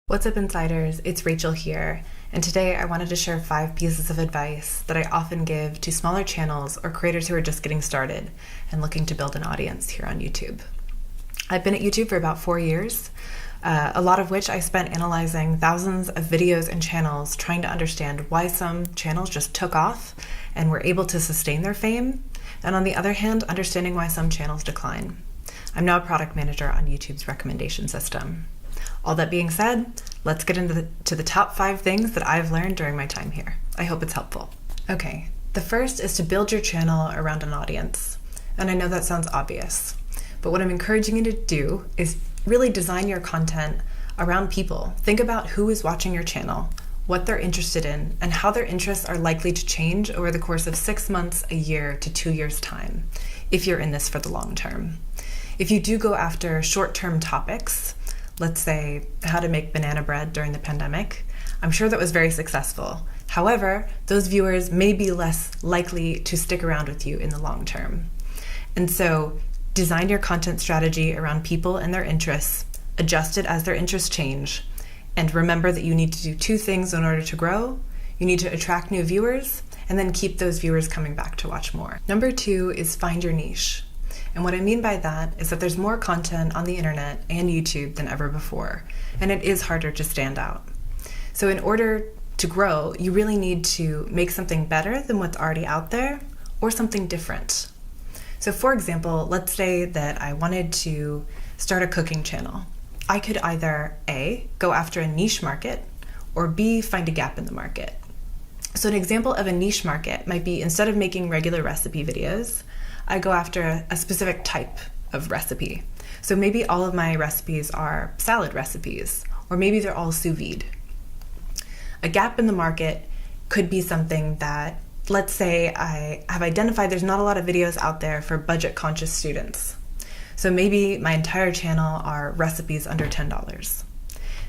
What's up, insiders? It's Rachel here, and today I wanted to share 5 pieces of advice that I often give to smaller channels or creators who are just getting started and looking to build an audience here on YouTube. I've been at YouTube for about 4 years, a lot of which I spent analyzing thousands of videos and channels trying to understand why some channels just took off and were able to sustain their fame, and on the other hand, understanding why some channels decline. I'm now a product manager on YouTube's recommendation system. All that being said, let's get into the top 5 things that I've learned during my time here. I hope it's helpful. Okay, the first is to build your channel around an audience. And I know that sounds obvious, but what I'm encouraging you to do is really design your content around people. Think about who is watching your channel, what they're interested in, and how their interests are likely to change over the course of 6 months, a year, to 2 years' time, if you're in this for the long term. If you do go after short-term topics, let's say how to make banana bread during the pandemic, I'm sure that was very successful. However, those viewers may be less likely to stick around with you in the long term. And so design your content strategy around people and their interests, adjust it as their interests change, and remember that you need to do 2 things in order to grow. You need to attract new viewers, and then keep those viewers coming back to watch more. Number 2 is find your niche. And what I mean by that is that there's more content on the internet and YouTube than ever before, and it is harder to stand out. So in order to grow, you really need to make something better than what's already out there, or something different. So for example, let's say that I wanted to start a cooking channel. I could either A, go after a niche market, or B, find a gap in the market. So an example of a niche market might be, instead of making regular recipe videos, I go after a specific type of recipe. So maybe all of my recipes are salad recipes, or maybe they're all sous vide. A gap in the market could be something that, let's say I have identified there's not a lot of videos out there for budget-conscious students. So maybe my entire channel are recipes under $10.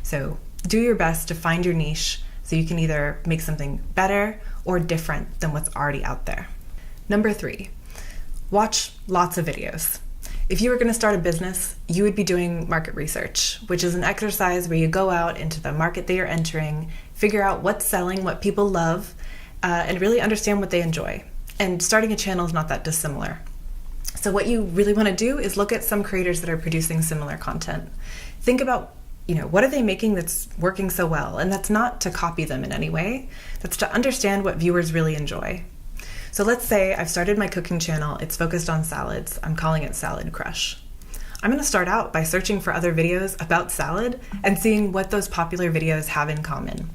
So do your best to find your niche so you can either make something better or different than what's already out there. Number 3. Watch lots of videos. If you were going to start a business, you would be doing market research, which is an exercise where you go out into the market that you're entering, figure out what's selling, what people love, and really understand what they enjoy. And starting a channel is not that dissimilar. So what you really want to do is look at some creators that are producing similar content. Think about, what are they making that's working so well? And that's not to copy them in any way. That's to understand what viewers really enjoy. So let's say I've started my cooking channel. It's focused on salads. I'm calling it Salad Crush. I'm going to start out by searching for other videos about salad and seeing what those popular videos have in common.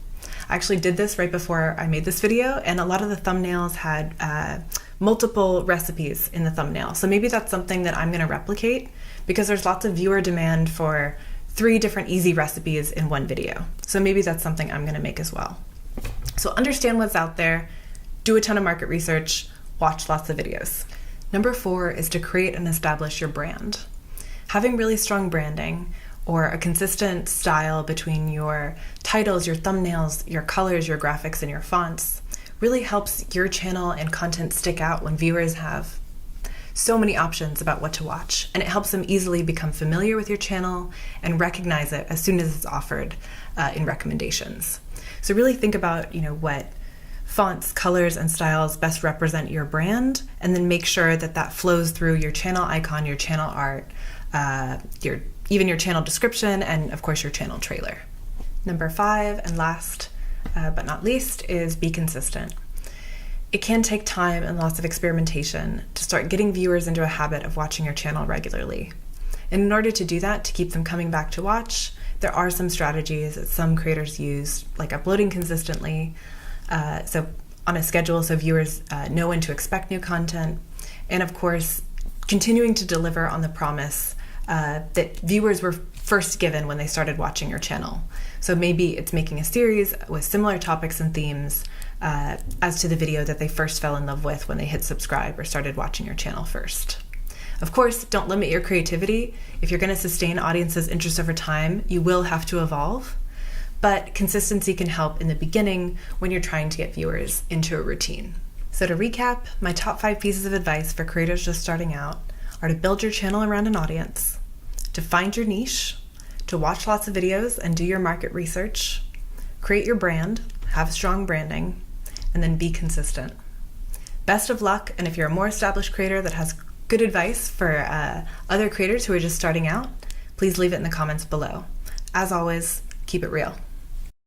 I actually did this right before I made this video, and a lot of the thumbnails had multiple recipes in the thumbnail. So maybe that's something that I'm going to replicate, because there's lots of viewer demand for 3 different easy recipes in one video. So maybe that's something I'm going to make as well. So understand what's out there. Do a ton of market research, watch lots of videos. Number 4 is to create and establish your brand. Having really strong branding, or a consistent style between your titles, your thumbnails, your colors, your graphics, and your fonts, really helps your channel and content stick out when viewers have so many options about what to watch, and it helps them easily become familiar with your channel and recognize it as soon as it's offered in recommendations. So really think about, what fonts, colors, and styles best represent your brand, and then make sure that that flows through your channel icon, your channel art, even your channel description, and of course your channel trailer. Number 5, and last but not least, is be consistent. It can take time and lots of experimentation to start getting viewers into a habit of watching your channel regularly. And in order to do that, to keep them coming back to watch, there are some strategies that some creators use, like uploading consistently, so on a schedule so viewers know when to expect new content, and of course continuing to deliver on the promise that viewers were first given when they started watching your channel. So maybe it's making a series with similar topics and themes as to the video that they first fell in love with when they hit subscribe or started watching your channel first. Of course, don't limit your creativity. If you're going to sustain audiences' interest over time, you will have to evolve. But consistency can help in the beginning when you're trying to get viewers into a routine. So to recap, my top 5 pieces of advice for creators just starting out are to build your channel around an audience, to find your niche, to watch lots of videos and do your market research, create your brand, have strong branding, and then be consistent. Best of luck, and if you're a more established creator that has good advice for other creators who are just starting out, please leave it in the comments below. As always, keep it real.